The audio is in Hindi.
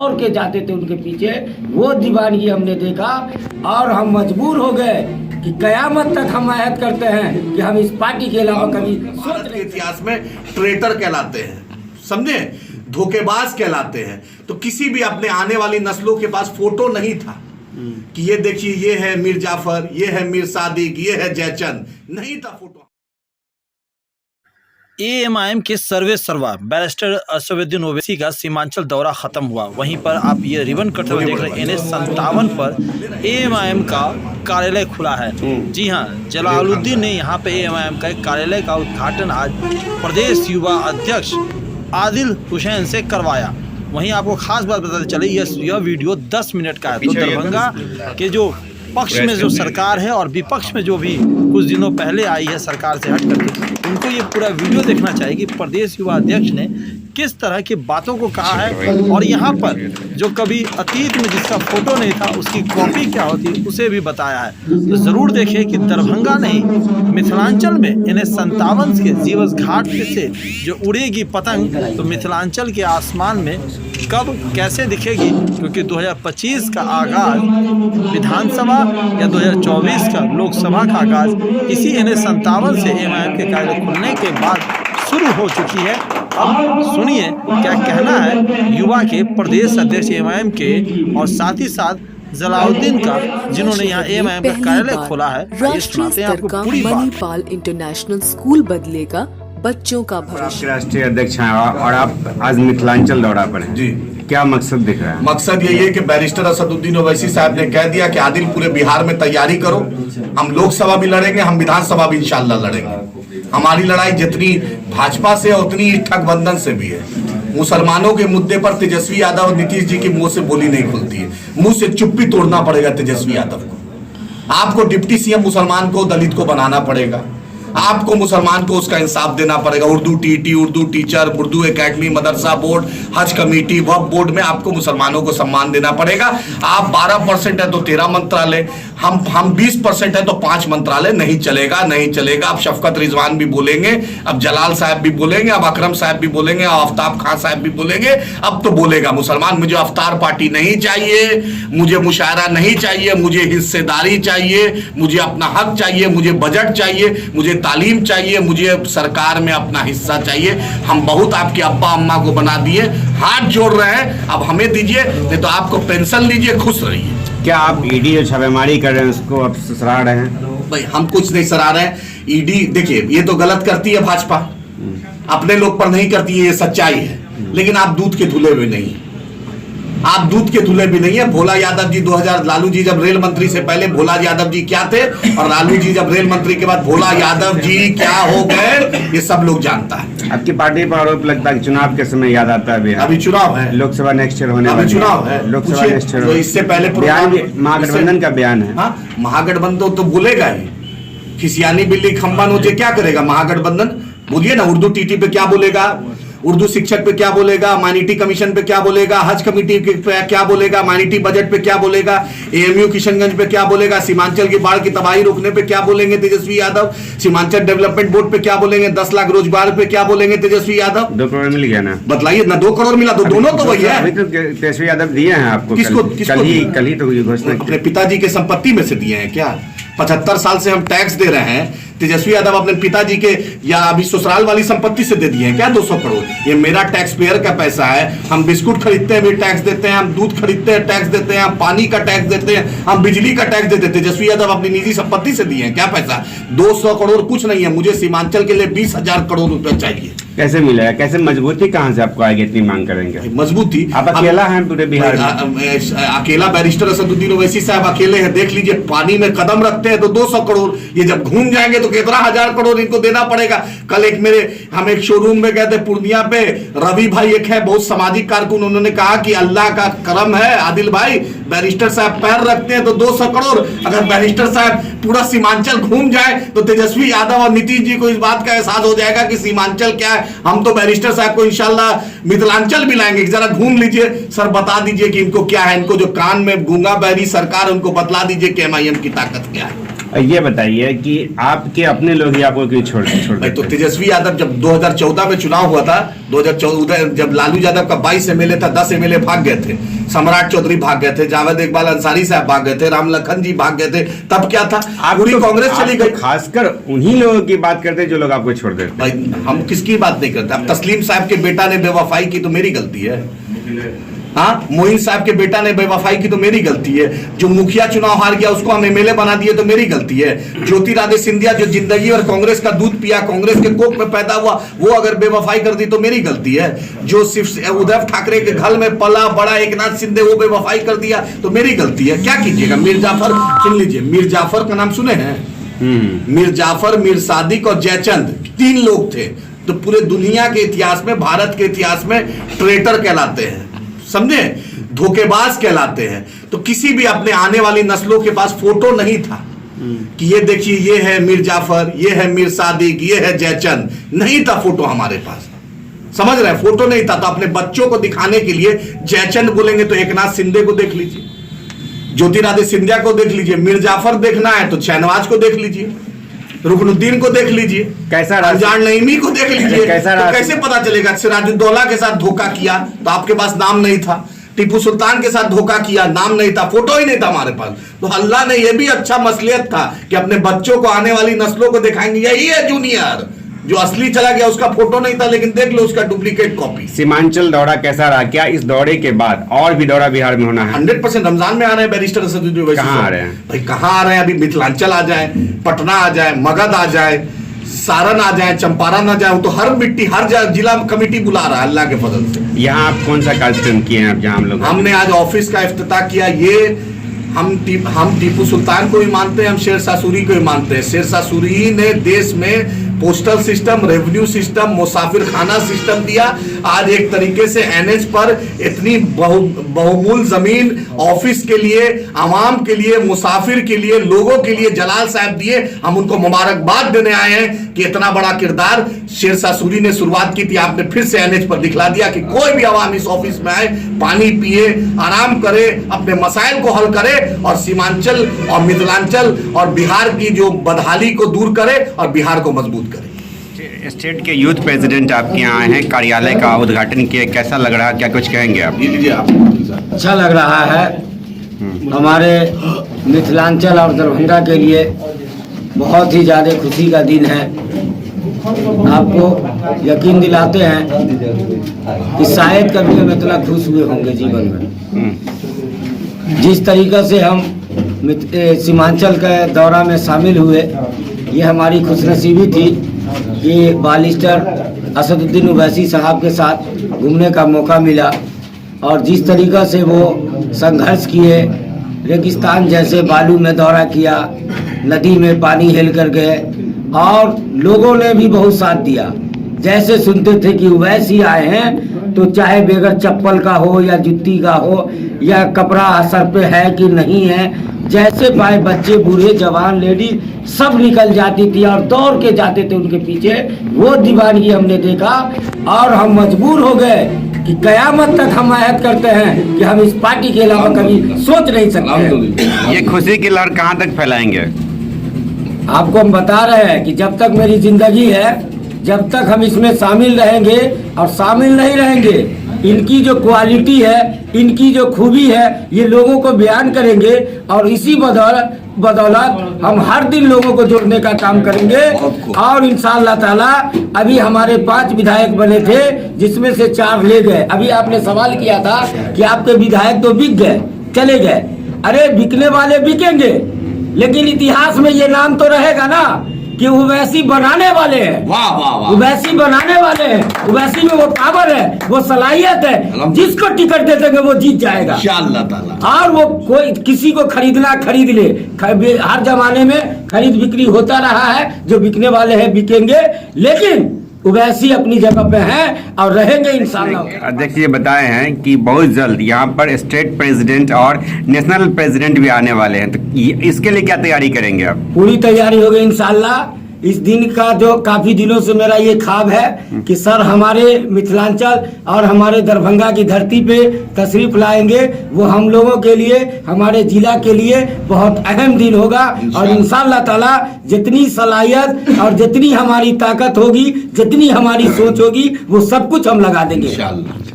और के जाते थे उनके पीछे, वो दीवानगी हमने देखा और हम मजबूर हो गए कि कयामत तक हम अहद करते हैं कि हम इस पार्टी के अलावा कभी भारत के इतिहास में ट्रेटर कहलाते हैं, समझे, धोखेबाज कहलाते हैं। तो किसी भी अपने आने वाली नस्लों के पास फोटो नहीं था कि ये देखिए ये है मीर जाफर, ये है मीर सादिक, ये है जयचंद, नहीं था फोटो। एएमआईएम के सर्वे सर्वा बैरिस्टर असदुद्दीन ओवैसी का सीमांचल दौरा खत्म हुआ। वहीं पर आप ये रिबन कटते हुए देख रहे हैं। NH57 पर एएमआईएम का कार्यालय खुला है। जी हां, जलालुद्दीन ने यहां पे एएमआईएम का एक कार्यालय का उद्घाटन आज प्रदेश युवा अध्यक्ष आदिल हुसैन से करवाया। वहीं आपको खास बात बताते चले, यह वीडियो 10 मिनट का है। तो दरभंगा के जो पक्ष में जो सरकार है और विपक्ष में जो भी कुछ दिनों पहले आई है सरकार से हट करके, उनको ये पूरा वीडियो देखना चाहिए कि प्रदेश युवा अध्यक्ष ने किस तरह की बातों को कहा है। और यहाँ पर जो कभी अतीत में जिसका फोटो नहीं था उसकी कॉपी क्या होती है उसे भी बताया है। तो ज़रूर देखिए कि दरभंगा नहीं, मिथिलांचल में NH57 के जीवस घाट से जो उड़ेगी पतंग, तो मिथिलांचल के आसमान में कब कैसे दिखेगी, क्योंकि 2025 का आगाज़ विधानसभा या 2024 का लोकसभा का आगाज़ इसी NH57 से एएमआईएम के कार्यालय खुलने के बाद शुरू हो चुकी है। अब सुनिए क्या कहना है युवा के प्रदेश अध्यक्ष एएमआईएम के और साथ ही साथ जलालुद्दीन का, जिन्होंने यहाँ एएमआईएम का कार्यालय खोला है। राष्ट्रीय स्तर का मणिपाल इंटरनेशनल स्कूल बदलेगा बच्चों का भविष्य। राष्ट्रीय अध्यक्ष हैं और आप आज मिथिलांचल दौरा पर हैं जी, क्या मकसद दिख रहा है? मकसद यही है कि बैरिस्टर असदुद्दीन ओवैसी साहब ने कह दिया कि आदिल पूरे बिहार में तैयारी करो, हम लोकसभा भी लड़ेंगे, हम विधानसभा भी इंशाल्लाह लड़ेंगे। हमारी लड़ाई जितनी भाजपा से है उतनी ठगबंधन से भी है। मुसलमानों के मुद्दे पर तेजस्वी यादव और नीतीश जी की मुंह से बोली नहीं खुलती है। मुंह से चुप्पी तोड़ना पड़ेगा तेजस्वी यादव को। आपको डिप्टी सीएम मुसलमान को, दलित को बनाना पड़ेगा। आपको मुसलमान को उसका इंसाफ देना पड़ेगा। Urdu TT, Urdu teacher, Urdu academy, Madrasa board, Haj committee, Waqf board में आपको मुसलमानों को सम्मान देना पड़ेगा। आप 12% है तो 13 मंत्रालय, हम 20% है तो 5 मंत्रालय, नहीं चलेगा, नहीं चलेगा। अब शफकत रिजवान भी बोलेंगे, अब जलाल साहब भी बोलेंगे, अब अकरम साहब भी बोलेंगे, अब आफ्ताब खान साहब भी बोलेंगे। अब तो बोलेगा मुसलमान, मुझे अफ्तार पार्टी नहीं चाहिए, मुझे मुशायरा नहीं चाहिए, मुझे हिस्सेदारी चाहिए, मुझे अपना हक चाहिए, मुझे बजट चाहिए, मुझे तालीम चाहिए, मुझे सरकार में अपना हिस्सा चाहिए। हम बहुत आपके अब्बा अम्मा को बना दिए, हाथ जोड़ रहे हैं, अब हमें दीजिए, नहीं तो आपको पेंशन लीजिए, खुश रहिए। क्या आप ईडी जो छापेमारी कर रहे हैं उसको आप सराह रहे हैं? भाई हम कुछ नहीं सराह रहे हैं। ईडी देखिए ये तो गलत करती है भाजपा, अपने लोग पर नहीं करती है, ये सच्चाई है। लेकिन आप दूध के धुले हुए नहीं, आप दूध के धुले भी नहीं है। भोला यादव जी 2000, लालू जी जब रेल मंत्री से पहले भोला यादव जी क्या थे, और लालू जी जब रेल मंत्री के बाद भोला यादव जी क्या हो गए, ये सब लोग जानता है। आपकी पार्टी पर आरोप लगता है कि चुनाव के समय याद आता है बिहार? अभी चुनाव है, लोकसभा नेक्स्ट ईयर होने वाली, चुनाव है, लोकसभा नेक्स्ट ईयर। तो इससे पहले महागठबंधन का बयान है। हाँ, महागठबंधन तो बोलेगा ही, खिसियानी बिल्ली खंबा नोचे क्या करेगा महागठबंधन? बोलिए ना, उर्दू टीटी पे क्या बोलेगा, उर्दू शिक्षक पे क्या बोलेगा, माइनॉरिटी कमीशन पे क्या बोलेगा, हज कमेटी पे क्या बोलेगा, माइनॉरिटी बजट पे क्या बोलेगा, एएमयू किशनगंज पे क्या बोलेगा, सीमांचल की बाढ़ की तबाही रोकने पे क्या बोलेंगे तेजस्वी यादव, सीमांचल डेवलपमेंट बोर्ड पे क्या बोलेंगे, 10 लाख रोजगार पे क्या बोलेंगे तेजस्वी यादव? 2 करोड़ मिल गया ना, बतलाइए ना। 2 करोड़ मिला तो दोनों तो वही है। अभी तो तेजस्वी यादव दिए हैं आपको? किसको? कल ही तो घोषणा, अपने पिताजी के संपत्ति में से दिए हैं क्या? 75 साल से हम टैक्स दे रहे हैं, तेजस्वी यादव अपने पिताजी के या अभी ससुराल वाली संपत्ति से दे दिए हैं क्या 200 करोड़? ये मेरा टैक्स पेयर का पैसा है। हम बिस्कुट खरीदते हैं भी टैक्स देते हैं, हम दूध खरीदते हैं टैक्स देते हैं, हम पानी का टैक्स देते हैं, हम बिजली का टैक्स देते हैं। तेजस्वी यादव अपनी निजी संपत्ति से दिए हैं क्या पैसा? 200 करोड़ कुछ नहीं है। मुझे सीमांचल के लिए 20,000 करोड़ रुपए चाहिए। कैसे मिलेगा? कैसे मजबूती कहां से आपको आएगी? इतनी मांग करेंगे? मजबूती आप अकेला हैं पूरे बिहार में? अकेला बैरिस्टर असदुद्दीन ओवैसी साहब अकेले हैं। देख लीजिए, पानी में कदम रखते हैं तो 200 करोड़, ये जब घूम जाएंगे तो कितना 1000 करोड़ इनको देना पड़ेगा। कल हम एक शोरूम में गए थे पूर्णिया पे, रवि भाई एक है बहुत सामाजिक कारकुन, उन्होंने कहा कि अल्लाह का करम है आदिल भाई, बैरिस्टर साहब पैर रखते हैं तो 200 करोड़। अगर बैरिस्टर साहब पूरा सीमांचल घूम जाए तो तेजस्वी यादव और नीतीश जी को इस बात का एहसास हो जाएगा कि सीमांचल क्या है। हम तो बैरिस्टर साहब को इंशाल्लाह मिथिलांचल भी लाएंगे। जरा घूम लीजिए सर, बता दीजिए कि इनको क्या है, इनको जो कान में गूंगा बैरी सरकार, उनको बतला दीजिए कि एमआईएम की ताकत क्या है। ये बताइए कि आपके अपने लोग ही आपको क्यों छोड़ तो तेजस्वी यादव जब जब 2014 में चुनाव हुआ था, 2014 जब लालू यादव का 22 एमएलए था, 10 एमएलए भाग गए थे, सम्राट चौधरी भाग गए थे, जावेद इकबाल अंसारी साहब भाग गए थे, राम लखन जी भाग गए थे, तब क्या था, पूरी कांग्रेस चली गई। खासकर उन्हीं लोगों की बात करते जो लोग आपको छोड़ देते। भाई हम किसकी बात नहीं करते। अब तस्लीम साहब के बेटा ने बेवफाई की तो मेरी गलती है, हाँ, मोइन साहब के बेटा ने बेवफाई की तो मेरी गलती है, जो मुखिया चुनाव हार गया उसको हम एमएलए बना दिए तो मेरी गलती है, ज्योतिरादित्य सिंधिया जो जिंदगी और कांग्रेस का दूध पिया, कांग्रेस के कोख में पैदा हुआ, वो अगर बेवफाई कर दी तो मेरी गलती है, जो सिर्फ उद्धव ठाकरे के घर में पला बड़ा एकनाथ शिंदे वो बेवफाई कर दिया तो मेरी गलती है। क्या कीजिएगा। मीर जाफर सुन लीजिए, मीर जाफर का नाम सुने हैं? मीर जाफर, मीर सादिक और जयचंद 3 लोग थे तो पूरे दुनिया के इतिहास में, भारत के इतिहास में ट्रेटर कहलाते हैं, समझे, धोखेबाज कहलाते हैं। तो किसी भी अपने आने वाली नस्लों के पास फोटो नहीं था कि ये देखिए ये है मीर जाफर, ये है मीर सादिक, ये है जयचंद, नहीं था फोटो हमारे पास, समझ रहे हैं, फोटो नहीं था। तो अपने बच्चों को दिखाने के लिए जयचंद बोलेंगे तो एकनाथ शिंदे को देख लीजिए, ज्योतिरादित्य सिंधिया को देख लीजिए, मीर जाफर देखना है तो शहनवाज को देख लीजिए, रुकनुद्दीन को देख लीजिए, कैसा अनजान नईमी को देख लीजिए, कैसा तो कैसे पता चलेगा। सिराजुद्दौला के साथ धोखा किया तो आपके पास नाम नहीं था, टीपू सुल्तान के साथ धोखा किया, नाम नहीं था, फोटो ही नहीं था हमारे पास। तो अल्लाह ने यह भी अच्छा मसलियत था कि अपने बच्चों को, आने वाली नस्लों को दिखाएंगे यही है जूनियर, जो असली चला गया उसका फोटो नहीं था लेकिन देख लो उसका डुप्लीकेट कॉपी। सीमांचल दौरा कैसा रहा? क्या इस दौरे के बाद और भी दौरा बिहार में होना है? 100% रमजान में आ रहे हैं बैरिस्टर असदुद्दीन ओवैसी। कहाँ आ रहे हैं भाई? कहाँ आ रहे हैं? अभी मिथिलांचल आ जाए, पटना आ जाए, मगध आ जाए, सारण आ जाए, चंपारण आ जाए, तो हर मिट्टी हर जिला कमेटी बुला रहा है अल्लाह के फजल से। यहाँ आप कौन सा कार्यक्रम किए हैं? जहाँ हम लोग हमने आज ऑफिस का इफ्तिताह किया। ये हम टीपू सुल्तान को भी मानते हैं, हम शेरशाह सूरी को भी मानते हैं। शेरशाह सूरी ने देश में पोस्टल सिस्टम, रेवेन्यू सिस्टम, मुसाफिर खाना सिस्टम दिया। आज एक तरीके से एनएच पर इतनी बहुमूल जमीन ऑफिस के लिए, आवाम के लिए, मुसाफिर के लिए, लोगों के लिए जलाल साहब दिए। हम उनको मुबारकबाद देने आए हैं कि इतना बड़ा किरदार शेरशाह सूरी ने शुरुआत की थी, आपने फिर से एनएच पर दिखला दिया कि कोई भी आवाम इस ऑफिस में आए, पानी पिए, आराम करे, अपने मसाइल को हल करे और सीमांचल और मिथिलांचल और बिहार की जो बदहाली को दूर करे और बिहार को मजबूत करे। स्टेट के यूथ प्रेसिडेंट आपके यहाँ आए हैं, कार्यालय का उद्घाटन किया, कैसा लग रहा है? क्या कुछ कहेंगे आप? लीजिए आप। अच्छा लग रहा है। हमारे मिथिलांचल और दरभंगा के लिए बहुत ही ज़्यादा खुशी का दिन है। आपको यकीन दिलाते हैं कि शायद कभी हम इतना खुश हुए होंगे जीवन में। जिस तरीक़े से हम सीमांचल के दौरा में शामिल हुए, ये हमारी खुशनसीबी थी कि बालिस्टर असदुद्दीन ओवैसी साहब के साथ घूमने का मौका मिला और जिस तरीक़े से वो संघर्ष किए, रेगिस्तान जैसे बालू में दौरा किया, नदी में पानी हिल कर गए और लोगों ने भी बहुत साथ दिया। जैसे सुनते थे कि ओवैसी आए हैं तो चाहे बेगर चप्पल का हो या जुत्ती का हो या कपड़ा सर पे है कि नहीं है, जैसे पाए बच्चे, बूढ़े, जवान, लेडीज सब निकल जाती थी और दौड़ के जाते थे उनके पीछे। वो दीवानगी हमने देखा और हम मजबूर हो गए कि कयामत तक हम अहद करते हैं कि हम इस पार्टी के अलावा कभी सोच नहीं सकते। ये खुशी की लहर कहाँ तक फैलाएंगे? आपको हम बता रहे हैं कि जब तक मेरी जिंदगी है, जब तक हम इसमें शामिल रहेंगे और शामिल नहीं रहेंगे, इनकी जो क्वालिटी है, इनकी जो खूबी है, ये लोगों को बयान करेंगे और इसी बदौलत हम हर दिन लोगों को जोड़ने का काम करेंगे। और इंशाअल्लाह ताला अभी हमारे 5 विधायक बने थे जिसमें से 4 ले गए। अभी आपने सवाल किया था कि आपके विधायक तो बिक गए, चले गए। अरे बिकने वाले बिकेंगे, लेकिन इतिहास में ये नाम तो रहेगा ना कि ओवैसी बनाने वाले हैं। वाह वाह वाह। ओवैसी बनाने वाले हैं। ओवैसी में वो पावर है, वो सलाहियत है, जिसको टिकट दे देंगे वो जीत जाएगा इंशाअल्लाह ताला। और वो कोई किसी को खरीदना खरीद ले, हर जमाने में खरीद बिक्री होता रहा है। जो बिकने वाले हैं बिकेंगे, लेकिन ओवैसी अपनी जगह पे हैं और रहेंगे इंशाअल्लाह। अध्यक्ष ये बताए हैं कि बहुत जल्द यहाँ पर स्टेट प्रेसिडेंट और नेशनल प्रेसिडेंट भी आने वाले हैं, तो इसके लिए क्या तैयारी करेंगे आप? पूरी तैयारी हो गई इंशाअल्लाह। इस दिन का जो काफी दिनों से मेरा ये ख्वाब है कि सर हमारे मिथिलांचल और हमारे दरभंगा की धरती पे तशरीफ लाएंगे, वो हम लोगों के लिए, हमारे जिला के लिए बहुत अहम दिन होगा। और इंशाअल्लाह ताला जितनी सलाहियत और जितनी हमारी ताकत होगी, जितनी हमारी सोच होगी, वो सब कुछ हम लगा देंगे। इंशाअल्लाह।